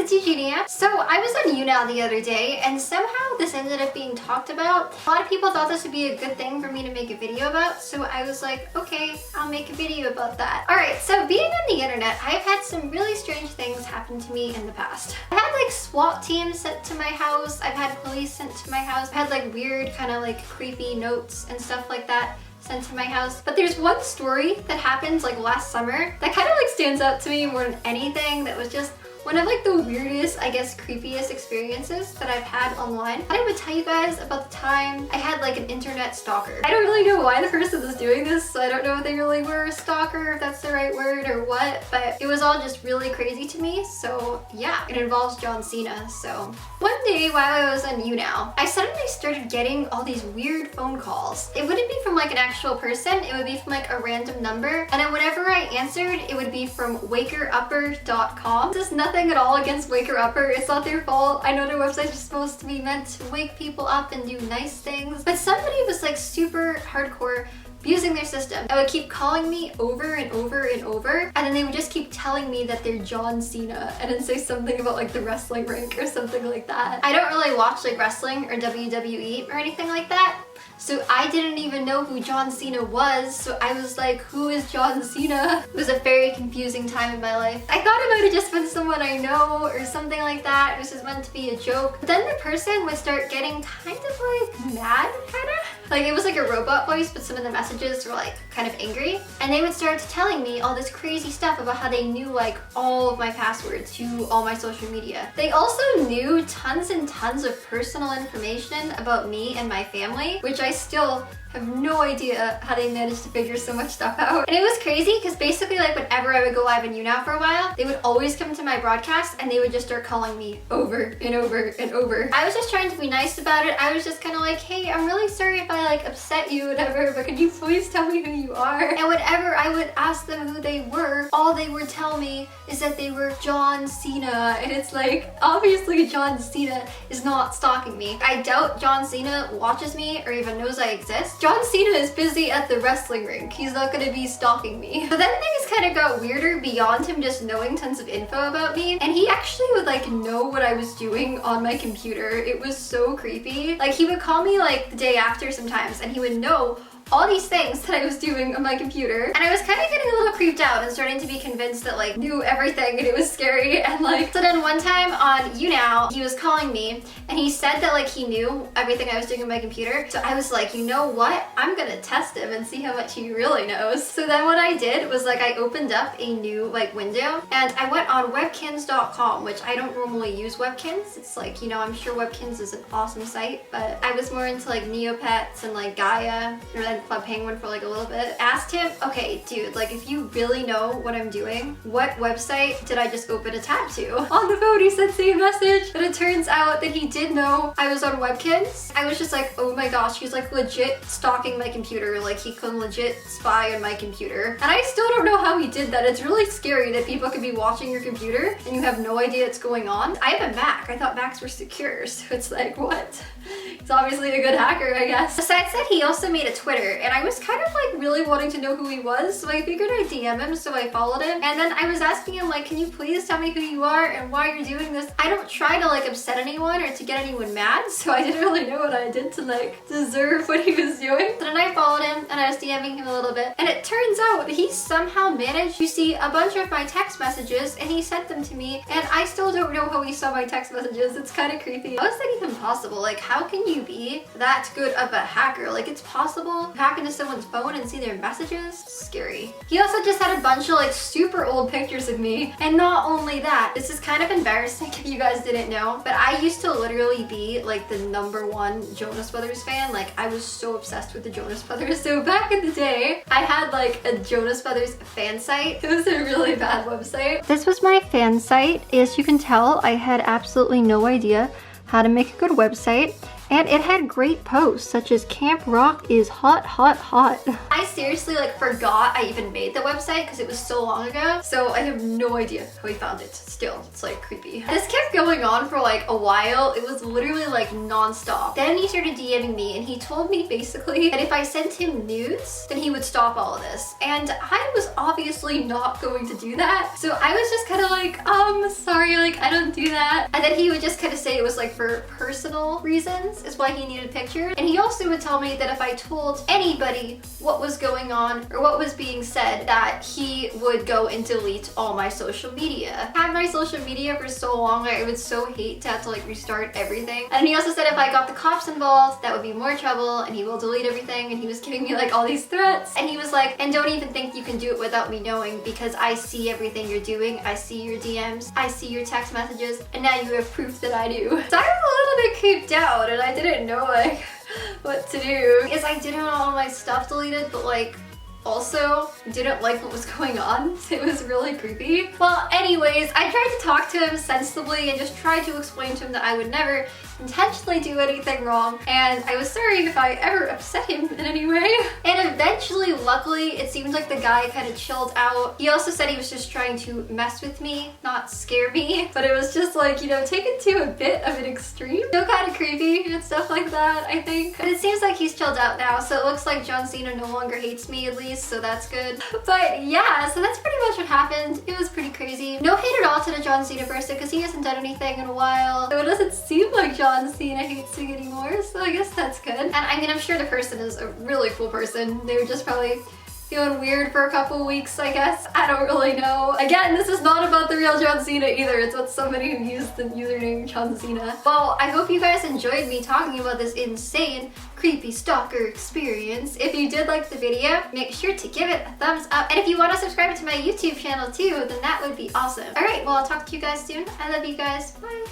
it's Eugenia. So I was on YouNow the other day and somehow this ended up being talked about. A lot of people thought this would be a good thing for me to make a video about, so I was like, okay, I'll make a video about that. Alright, so being on the internet, I've had some really strange things happen to me in the past. I had like SWAT teams sent to my house, I've had police sent to my house, I've had like weird kind of like creepy notes and stuff like that sent to my house. But there's one story that happened like last summer that kind of like stands out to me more than anything, that was just one of like the weirdest, I guess, creepiest experiences that I've had online. I would tell you guys about the time I had like an internet stalker. I don't really know why the person was doing this, so I don't know if they really were a stalker, if that's the right word or what, but it was all just really crazy to me. So yeah, it involves John Cena. So one day while I was on YouNow, I suddenly started getting all these weird phone calls. It wouldn't be from like an actual person, it would be from like a random number, and then whenever I answered, it would be from wakerupper.com. This is nothing at all against Waker Upper, it's not their fault. I know their websites are supposed to be meant to wake people up and do nice things, but somebody was like super hardcore abusing their system. They would keep calling me over and over and over, and then they would just keep telling me that they're John Cena and then say something about like the wrestling rink or something like that. I don't really watch like wrestling or WWE or anything like that, so I didn't even know who John Cena was, so I was like, who is John Cena? It was a very confusing time in my life. I thought it might have just been someone I know or something like that. It was just meant to be a joke. But then the person would start getting kind of like mad, kinda. Like it was like a robot voice, but some of the messages were like kind of angry. And they would start telling me all this crazy stuff about how they knew like all of my passwords to all my social media. They also knew tons and tons of personal information about me and my family, which I still have no idea how they managed to figure so much stuff out. And it was crazy because basically like whenever I would go live in YouNow for a while, they would always come to my broadcast and they would just start calling me over and over and over. I was just trying to be nice about it. I was just kind of like, hey, I'm really sorry if I like upset you or whatever, but could you please tell me who you are? And whenever I would ask them who they were, all they would tell me is that they were John Cena. And it's like, obviously John Cena is not stalking me. I doubt John Cena watches me or even knows I exist. John Cena is busy at the wrestling rink. He's not gonna be stalking me. But then things kind of got weirder beyond him just knowing tons of info about me. And he actually would like know what I was doing on my computer. It was so creepy. Like he would call me like the day after sometimes and he would know all these things that I was doing on my computer. And I was kind of getting a little creeped out and starting to be convinced that like knew everything and it was scary. And like, so then one time on YouNow, he was calling me and he said that like he knew everything I was doing on my computer. So I was like, you know what? I'm gonna test him and see how much he really knows. So then what I did was like I opened up a new like window and I went on webkins.com, which I don't normally use Webkins. It's like, you know, I'm sure Webkins is an awesome site, but I was more into like Neopets and like Gaia or then Club Penguin for like a little bit. Asked him, okay, dude, like if you really know what I'm doing, what website did I just open a tab to? On the phone he said same message, but it turns out that he did know I was on Webkins. I was just like, oh my gosh, he's like legit stalking my computer, like he can legit spy on my computer. And I still don't know how he did that. It's really scary that people could be watching your computer and you have no idea what's going on. I have a Mac. I thought Macs were secure, so it's like, what? He's obviously a good hacker, I guess. Besides that, he also made a Twitter, and I was kind of like really wanting to know who he was, so I figured I'd DM him, so I followed him. And then I was asking him like, can you please tell me who you are and why you're doing this? I don't try to like upset anyone or to get anyone mad, so I didn't really know what I did to like deserve what he was doing. So then I followed him and I was DMing him a little bit, and it turns out he somehow managed to see a bunch of my text messages and he sent them to me, and I still don't know how he saw my text messages. It's kind of creepy. How is that even possible? Like, how can you be that good of a hacker? Like, it's possible to hack into someone's phone and see their messages? Scary. He also just had a bunch of like super old pictures of me, and not only that, this is kind of embarrassing if you guys didn't know, but I used to literally be like the #1 Jonas Brothers fan. Like, I was so obsessed with the Jonas Brothers. So back in the day, I had like a Jonas Brothers fan site. It was a really bad website. This was my fan site. As you can tell, I had absolutely no idea how to make a good website. And it had great posts such as Camp Rock is hot, hot, hot. I seriously like forgot I even made the website because it was so long ago. So I have no idea how he found it. Still, it's like creepy. This kept going on for like a while. It was literally like non-stop. Then he started DMing me and he told me basically that if I sent him nudes, then he would stop all of this. And I was obviously not going to do that. So I was just kind of like, sorry, like I don't do that. And then he would just kind of say it was like for personal reasons is why he needed pictures. And he also would tell me that if I told anybody what was going on or what was being said, that he would go and delete all my social media. I had my social media for so long, I would so hate to have to like restart everything. And he also said if I got the cops involved, that would be more trouble and he will delete everything. And he was giving me like all these threats. And he was like, and don't even think you can do it without me knowing because I see everything you're doing. I see your DMs, I see your text messages, and now you have proof that I do. So I was a little bit creeped out and I didn't know like what to do. Because I didn't want all my stuff deleted, but like also didn't like what was going on. It was really creepy. Well, anyways, I tried to talk to him sensibly and just tried to explain to him that I would never intentionally do anything wrong, and I was sorry if I ever upset him in any way. And eventually, luckily, it seemed like the guy kind of chilled out. He also said he was just trying to mess with me, not scare me, but it was just like, you know, taken to a bit of an extreme. Still kind of creepy and stuff like that, I think. But it seems like he's chilled out now, so it looks like John Cena no longer hates me at least, so that's good. But yeah, so that's pretty much what happened. It was pretty crazy. No hate at all to the John Cena person because he hasn't done anything in a while. So it doesn't seem like John Cena hates me anymore, so I guess that's good. And I mean, I'm sure the person is a really cool person. They were just probably feeling weird for a couple weeks, I guess. I don't really know. Again, this is not about the real John Cena either. It's about somebody who used the username John Cena. Well, I hope you guys enjoyed me talking about this insane, creepy stalker experience. If you did like the video, make sure to give it a thumbs up. And if you want to subscribe to my YouTube channel too, then that would be awesome. All right, well, I'll talk to you guys soon. I love you guys. Bye.